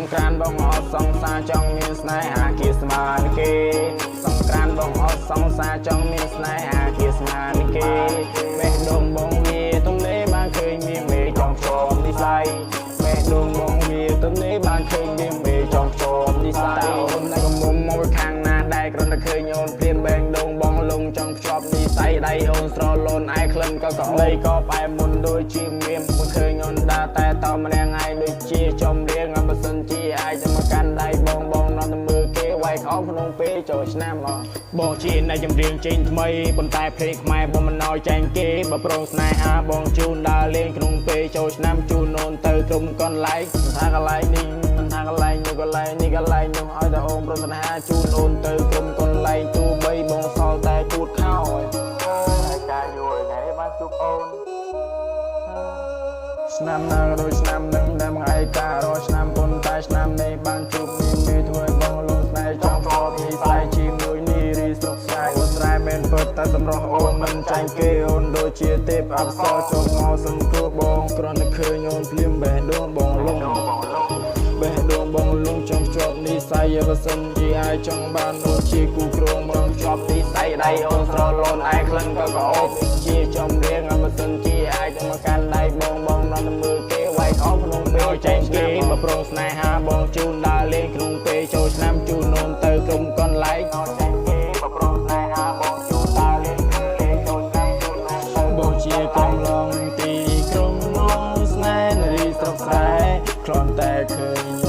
งกรานต์បងអត់សង្សារចង់មានស្នេហាគៀស្មានគេសង្ក្រានต์បងអត់សង្សារចង់មានស្នេហាគៀស្មានគេបេះដូងបងវាទំនេរបានឃើញមានមេចង់ភ្ជាប់និស័យបេះដូងបងវាទំនេរបានឃើញមានមេចង់ភ្ជាប់និស័យអូនតែកមុំមកខាងណាដែរគ្រាន់តែឃើញអូនព្រាមបេះដូងបងលងចង់ភ្ជាប់និស័យដៃអូនស្រលូនឯក្លិនក៏កដីក៏បែមុនដូចជាមានមកឃើញអូនដើរតែតម្រាំងឯងដូចជាចំរៀងបើសិនជាអាចទៅមកកាន់ដៃបងនាំទៅមើលគេវាយខំក្នុងពេលចូលឆ្នាំបងជាអ្នកចម្រៀងចេញថ្មីប៉ុន្តែភ្លេងខ្មែរបងមិនណយចែងគេបើប្រងស្នេហាបងជូនដើរលេងក្នុងពេលចូលឆ្នាំជូនអូនទៅក្រុមកន្លែងថាកន្លែងនេះមិនថាកន្លែងនោះកន្លែងនេះកន្លែងនោះឲ្យតែអូនប្រងស្នេហាជូនអូនទៅក្រុមកន្លែងទូបីបងសល់តែពួតខោហើយកាយយូរថ្ងៃបានជួបអូនឆ្នាំណាដូចឆ្នាំនឹងដែលមកឯការកឆ្នាំប៉ុន្តែឆ្នាំនេះបានជួបមានធ្វើបងលងស្នេហ៍ចង់ភ្ជាប់និស័យជាមួយនារីស្រុកស្រែអូនស្រែមែនពិតតែសម្រស់អូនមិនចាញ់គេអូនដូចជាទេពអប្សរចុះមកសង្គ្រោះបងគ្រាន់តែឃើញអូនភ្លាមបេះដូងបងលងបេះដូងបងលងចង់ភ្ជាប់និស័យបើសិនជាអាចចង់បានអូនជាគូគ្រងបងភ្ជាប់និស័យដៃអូនស្រលូនឯក្លិនក៏ក្អូបជាចំរៀងបើសិនជាអាចទៅមកកាន់ដៃបងនាំទៅមើលគេវាយខំក្នុងពេលចែកគេបើប្រងស្នេហាបងជូនដើរលេងក្នុងពេលចូលឆ្នាំជូនអូនទៅក្រុមកន្លែងចែកគេបើប្រងស្នេហាបងជូនដើរលេងក្នុងពេលចូលឆ្នាំជូនអូនទៅបងជាកំឡុងទីក្រុងលងស្នេហ៍នារីស្រុកស្រែគ្រាន់តែឃើញ